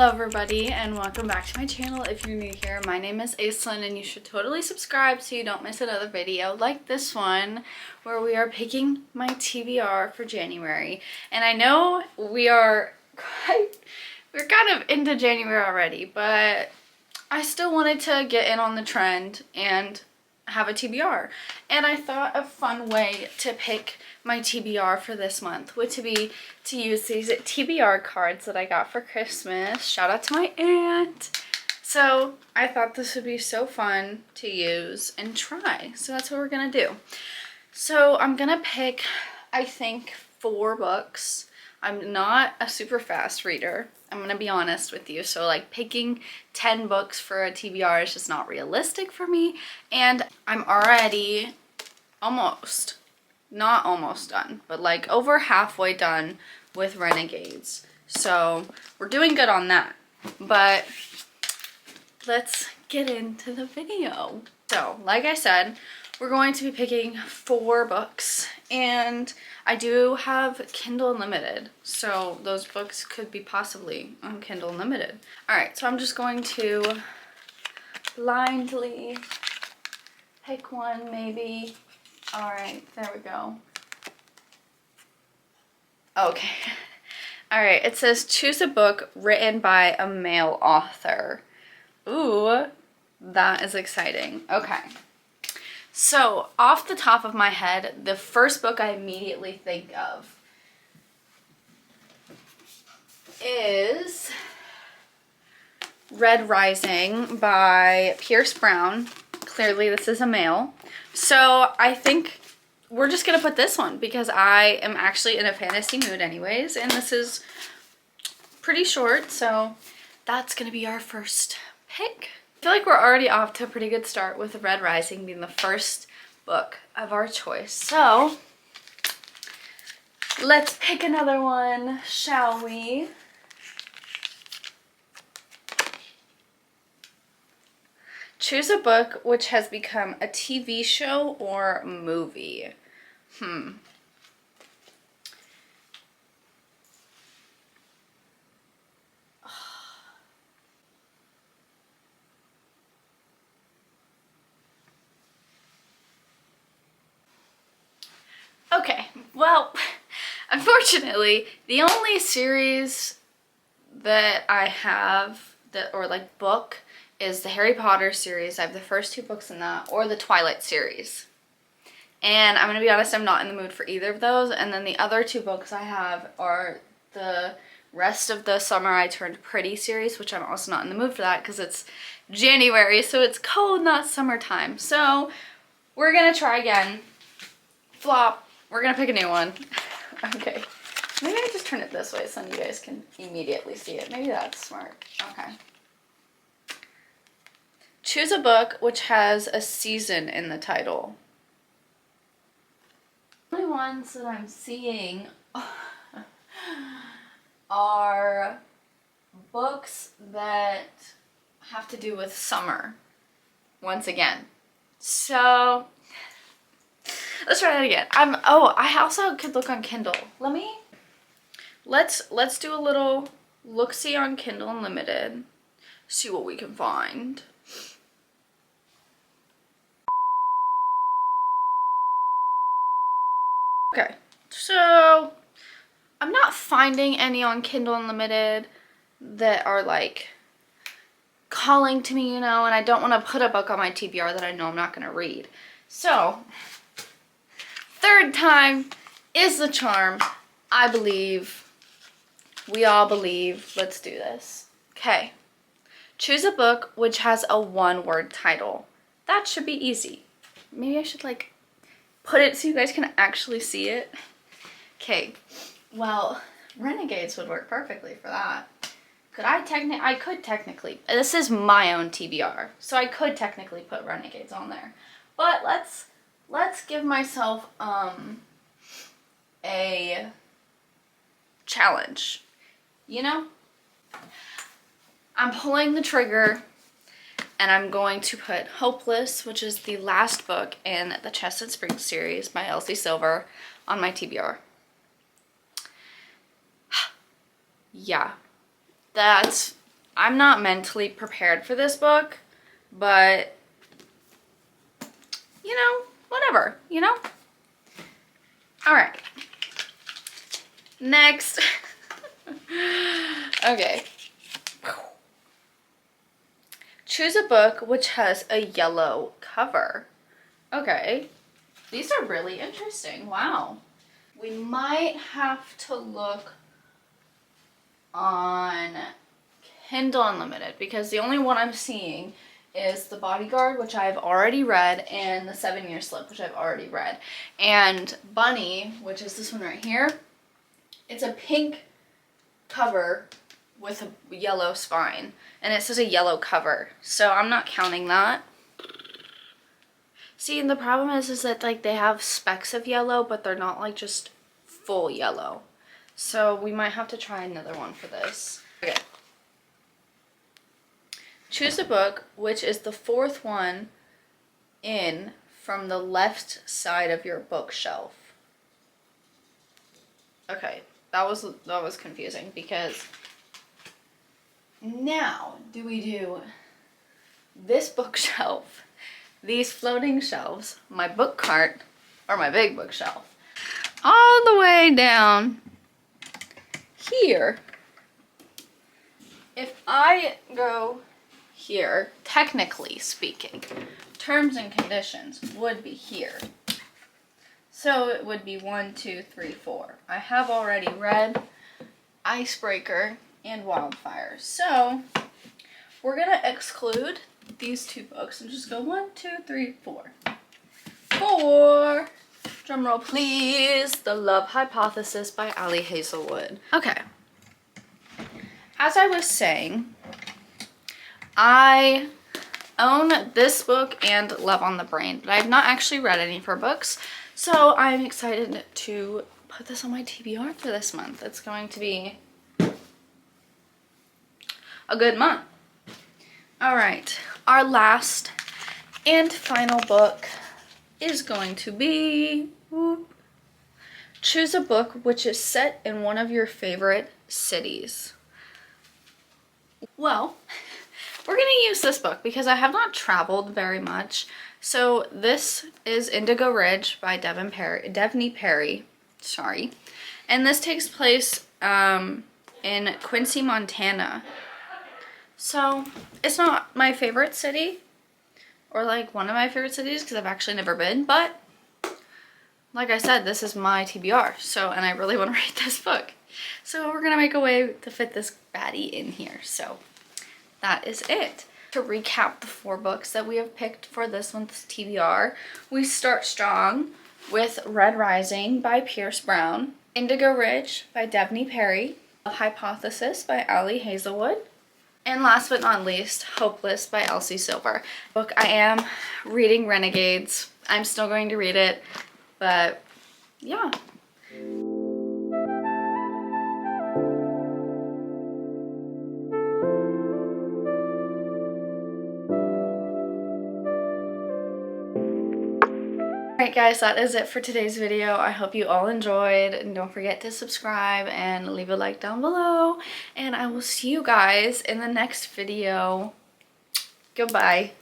Hello everybody and welcome back to my channel. If you're new here, my name is Aislinn and you should totally subscribe so you don't miss another video like this one where we are picking my TBR for January. And I know we're kind of into January already, but I still wanted to get in on the trend and have a TBR. And I thought a fun way to pick my TBR for this month would be to use these TBR cards that I got for Christmas. Shout out to my aunt. So I thought this would be so fun to use and try. So that's what we're gonna do. So I'm gonna pick, I think, 4 books. I'm not a super fast reader. I'm gonna be honest with you. So like picking 10 books for a TBR is just not realistic for me. And I'm already not almost done, but like over halfway done with Renegades. So we're doing good on that. But let's get into the video. So like I said, we're going to be picking 4 books, and I do have Kindle Unlimited, so those books could be possibly on Kindle Unlimited. Alright, so I'm just going to blindly pick one maybe. Alright, there we go. Okay. Alright, it says choose a book written by a male author. Ooh, that is exciting. Okay. So, off the top of my head, the first book I immediately think of is Red Rising by Pierce Brown. Clearly, this is a male. So, I think we're just going to put this one because I am actually in a fantasy mood anyways, and this is pretty short, so that's going to be our first pick. I feel like we're already off to a pretty good start with Red Rising being the first book of our choice. So let's pick another one, shall we? Choose a book which has become a TV show or movie. Okay, well, unfortunately, the only series that I have or like book is the Harry Potter series. I have the first 2 books in that, or the Twilight series. And I'm gonna be honest, I'm not in the mood for either of those. And then the other 2 books I have are the Rest of the Summer I Turned Pretty series, which I'm also not in the mood for that because it's January, so it's cold, not summertime. So we're gonna try again. Flop. We're gonna pick a new one. Okay. Maybe I just turn it this way so you guys can immediately see it. Maybe that's smart. Okay. Choose a book which has a season in the title. The only ones that I'm seeing are books that have to do with summer. Once again. So let's try that again. I also could look on Kindle. Let's do a little look-see on Kindle Unlimited. See what we can find. Okay, so I'm not finding any on Kindle Unlimited that are like calling to me, you know, and I don't want to put a book on my TBR that I know I'm not going to read. So third time is the charm. I believe. We all believe. Let's do this. Okay. Choose a book which has a 1-word title. That should be easy. Maybe I should like put it so you guys can actually see it. Okay. Well, Renegades would work perfectly for that. I could technically. This is my own TBR, so I could technically put Renegades on there. But let's give myself a challenge, you know? I'm pulling the trigger and I'm going to put Hopeless, which is the last book in the Chestnut Springs series by Elsie Silver, on my TBR. Yeah, that's I'm not mentally prepared for this book, but you know, whatever, you know? All right. Next. Okay. Choose a book which has a yellow cover. Okay. These are really interesting. Wow. We might have to look on Kindle Unlimited because the only one I'm seeing is The Bodyguard, which I've already read, and The 7-Year Slip, which I've already read. And Bunny, which is this one right here, it's a pink cover with a yellow spine, and it says a yellow cover, so I'm not counting that. See, and the problem is that like they have specks of yellow, but they're not like just full yellow. So we might have to try another one for this. Okay. Choose a book which is the fourth one in from the left side of your bookshelf. Okay, that was confusing because now do we do this bookshelf, these floating shelves, my book cart, or my big bookshelf, all the way down here. If I go here, technically speaking, terms and conditions would be here. So it would be 1, 2, 3, 4. I have already read Icebreaker and Wildfire. So we're gonna exclude these two books and just go 1, 2, 3, 4. 4. Drumroll please. The Love Hypothesis by Ali Hazelwood. Okay. As I was saying, I own this book and Love on the Brain, but I have not actually read any of her books. So I'm excited to put this on my TBR for this month. It's going to be a good month. All right, our last and final book is going to be, choose a book which is set in one of your favorite cities. Well, we're gonna use this book because I have not traveled very much. So this is Indigo Ridge by Devney Perry, sorry. And this takes place in Quincy, Montana. So it's not my favorite city, or like one of my favorite cities because I've actually never been, but like I said, this is my TBR, so, and I really want to read this book. So we're gonna make a way to fit this baddie in here, so that is it. To recap the 4 books that we have picked for this month's TBR, we start strong with Red Rising by Pierce Brown, Indigo Ridge by Devney Perry, Hypothesis by Ali Hazelwood, and last but not least, Hopeless by Elsie Silver. Book I am reading Renegades. I'm still going to read it, but yeah. Alright guys, that is it for today's video. I hope you all enjoyed, and don't forget to subscribe and leave a like down below, and I will see you guys in the next video. Goodbye.